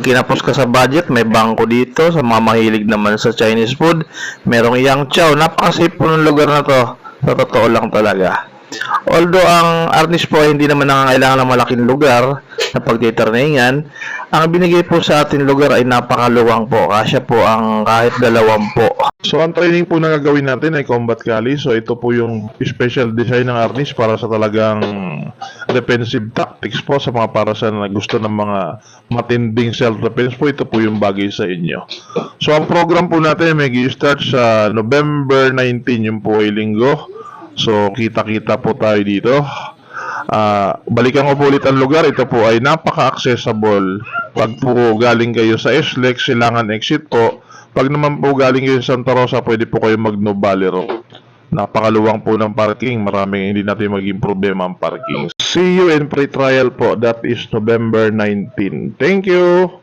kinapos ka sa budget, may bangko dito. Sa mga mahilig naman sa Chinese food, merong Yang Chow. Napaka-safe po ng lugar na to. Sa totoo lang talaga. Although ang Arnis po ay hindi naman nangangailangan ng malaking lugar na pagtitraningan, ang binigay po sa atin lugar ay napakaluwang po. Kasya po ang kahit 20. So, ang training po na gagawin natin ay combat kali. So, ito po yung special design ng Arnis para sa talagang defensive tactics po sa mga para sa na gusto ng mga matinding self-defense po. Ito po yung bagay sa inyo. So, ang program po natin may start sa November 19, yung po ay linggo. So, kita-kita po tayo dito. Balikan ko po ulit ang lugar. Ito po ay napaka-accessible. Pag po galing kayo sa SLEX, Silangan exit po. Pag naman po galing kayo sa Santa Rosa, pwede po kayo mag-No Balero. Napakaluwang po ng parking. Maraming hindi natin maging problema ang parking. See you in pre-trial po. That is November 19. Thank you!